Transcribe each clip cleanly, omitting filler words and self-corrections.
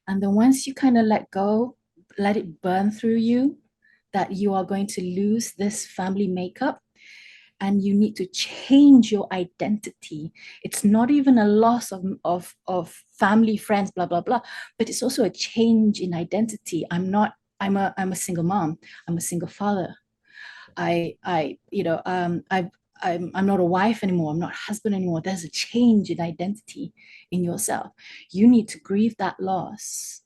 And then once you kind of let go, let it burn through you, that you are going to lose this family makeup and you need to change your identity. It's not even a loss of family, friends, blah, blah, blah, but it's also a change in identity. I'm a single mom. I'm a single father. I'm not a wife anymore. I'm not a husband anymore. There's a change in identity in yourself. You need to grieve that loss.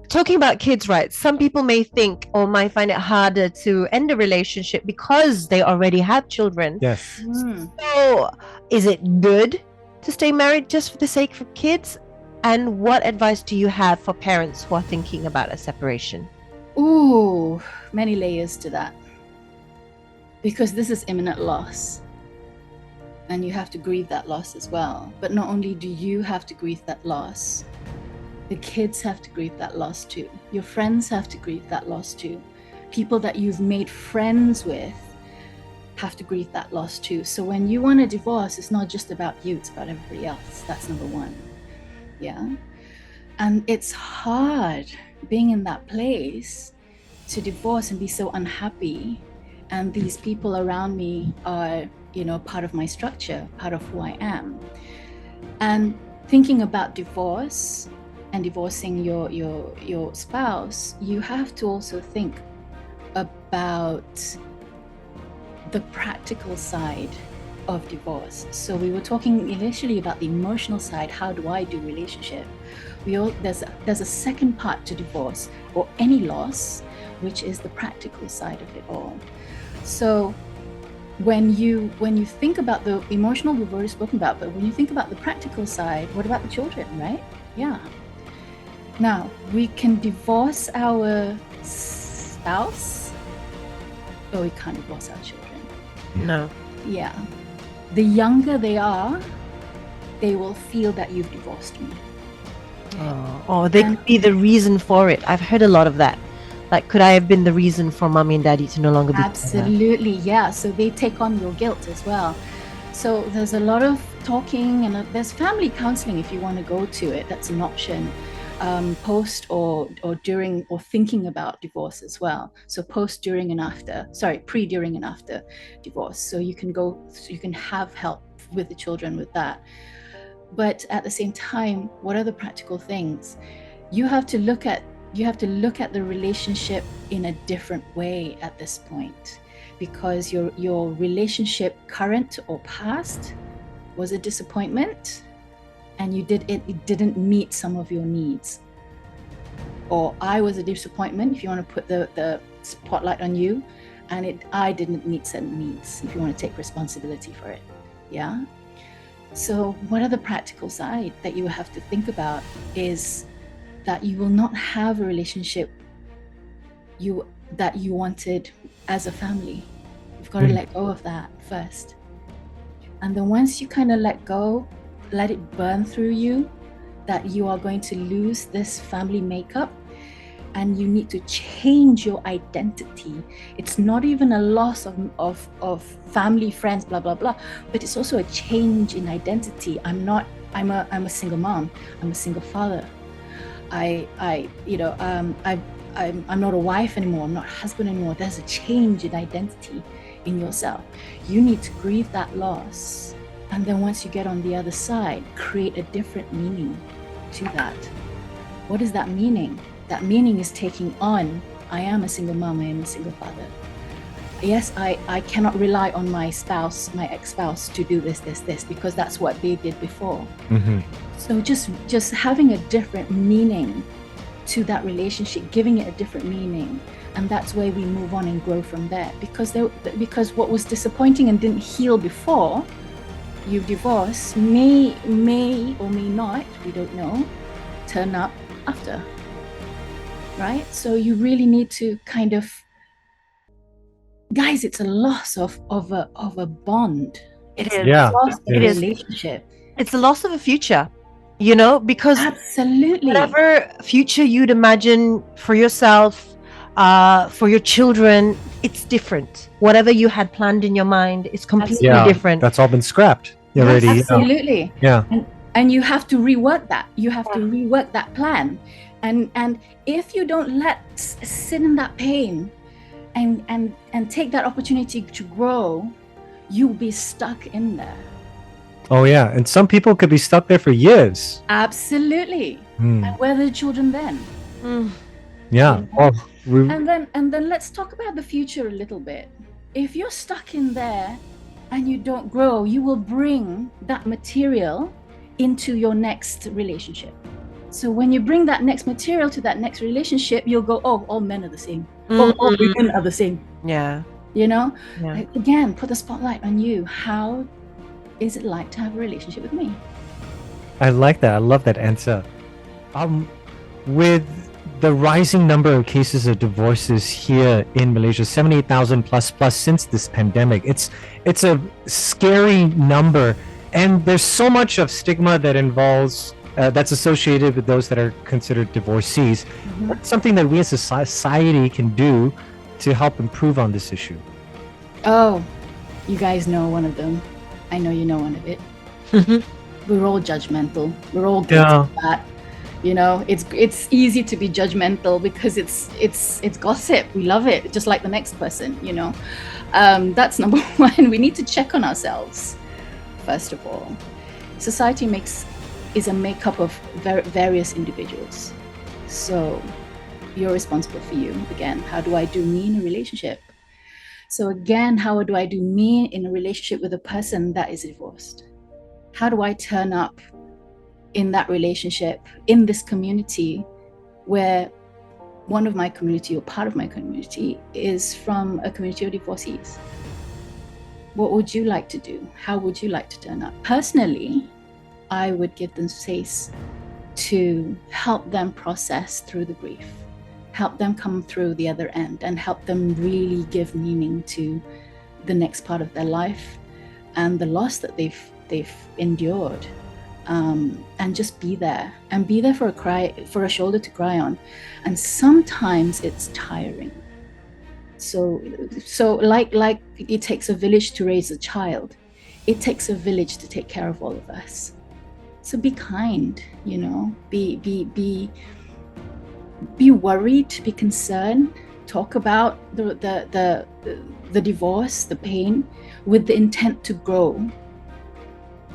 Talking about kids, right? Some people may think or might find it harder to end a relationship because they already have children. Yes. So, is it good to stay married just for the sake of kids? And what advice do you have for parents who are thinking about a separation? Ooh, many layers to that. Because this is imminent loss. And you have to grieve that loss as well. But not only do you have to grieve that loss, the kids have to grieve that loss too. Your friends have to grieve that loss too. People that you've made friends with have to grieve that loss too. So when you want a divorce, it's not just about you, it's about everybody else. That's number one. Yeah. And it's hard being in that place to divorce and be so unhappy. And these people around me are, part of my structure, part of who I am. And thinking about divorce and divorcing your spouse, you have to also think about the practical side of divorce. So we were talking initially about the emotional side. How do I do relationship? There's a second part to divorce or any loss, which is the practical side of it all. So when you think about the emotional, we've already spoken about, but when you think about the practical side, what about the children, right? Yeah. Now, we can divorce our spouse, but we can't divorce our children. No. Yeah. The younger they are, they will feel that you've divorced me. Or they could be the reason for it. I've heard a lot of that. Like, could I have been the reason for mommy and daddy to no longer be together? Absolutely, yeah. So they take on your guilt as well. So there's a lot of talking, and there's family counseling if you want to go to it. That's an option. Post or during or thinking about divorce as well. So post, during and after, pre, during and after divorce. So you can have help with the children with that. But at the same time, what are the practical things? You have to look at the relationship in a different way at this point, because your relationship, current or past, was a disappointment, and it didn't meet some of your needs. Or I was a disappointment, if you want to put the spotlight on you, and I didn't meet certain needs, if you want to take responsibility for it. Yeah. So what are the practical side that you have to think about is that you will not have a relationship that you wanted as a family. You've got to let go of that first. And then once you kind of let go, let it burn through you, that you are going to lose this family makeup and you need to change your identity. It's not even a loss of family, friends, blah, blah, blah, but it's also a change in identity. I'm a single mom. I'm a single father. I'm not a wife anymore. I'm not a husband anymore. There's a change in identity in yourself. You need to grieve that loss. And then once you get on the other side, create a different meaning to that. What is that meaning? That meaning is taking on, I am a single mom, I am a single father. Yes, I cannot rely on my spouse, my ex-spouse, to do this, because that's what they did before. Mm-hmm. So just having a different meaning to that relationship, giving it a different meaning, and that's where we move on and grow from there. Because what was disappointing and didn't heal before you divorce may or may not, we don't know, turn up after. Right? So you really need to kind of, guys, it's a loss of a bond. It is. A loss of a relationship. It's a loss of a future, because absolutely, whatever future you'd imagine for yourself, for your children, it's different. Whatever you had planned in your mind is completely different. That's all been scrapped. Yes, already. absolutely. Yeah. And you have to rework that. You have to rework that plan. And if you don't sit in that pain and take that opportunity to grow, you'll be stuck in there. Oh yeah, and some people could be stuck there for years. Absolutely. Mm. And where are the children then? Yeah. You know? Well, and then let's talk about the future a little bit. If you're stuck in there and you don't grow, you will bring that material into your next relationship. So when you bring that next material to that next relationship, you'll go, oh, all men are the same. Oh, all women are the same. Yeah. You know? Yeah. Like, again, put the spotlight on you. How is it like to have a relationship with me? I like that. I love that answer. With the rising number of cases of divorces here in Malaysia, 78,000 plus since this pandemic, it's a scary number, and there's so much of stigma that involves that's associated with those that are considered divorcees. What's something that we as a society can do to help improve on this issue? Oh, you guys know one of them. I know you know one of it. We're all judgmental. We're all guilty of that. You know, it's easy to be judgmental because it's gossip. We love it, just like the next person. You know, that's number one. We need to check on ourselves first of all. Society is a makeup of various individuals. So you're responsible for you. Again, how do I do me in a relationship? So again, how do I do me in a relationship with a person that is divorced? How do I turn up in that relationship, in this community where one of my community or part of my community is from a community of divorcees? What would you like to do? How would you like to turn up? Personally, I would give them space to help them process through the grief, help them come through the other end, and help them really give meaning to the next part of their life and the loss that they've endured. And just be there for a shoulder to cry on. And sometimes it's tiring. So like it takes a village to raise a child, it takes a village to take care of all of us. So be kind, you know, be worried, be concerned, talk about the divorce, the pain, with the intent to grow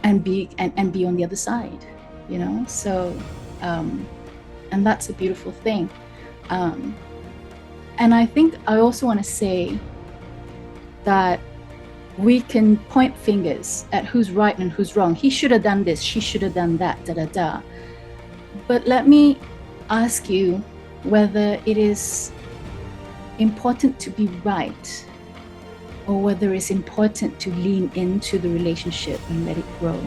and be on the other side, you know. So and that's a beautiful thing. And I think I also want to say that we can point fingers at who's right and who's wrong. He should have done this, she should have done that, But let me ask you whether it is important to be right or whether it's important to lean into the relationship and let it grow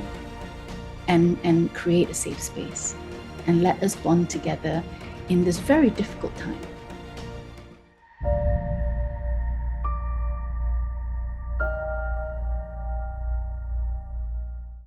and create a safe space and let us bond together in this very difficult time.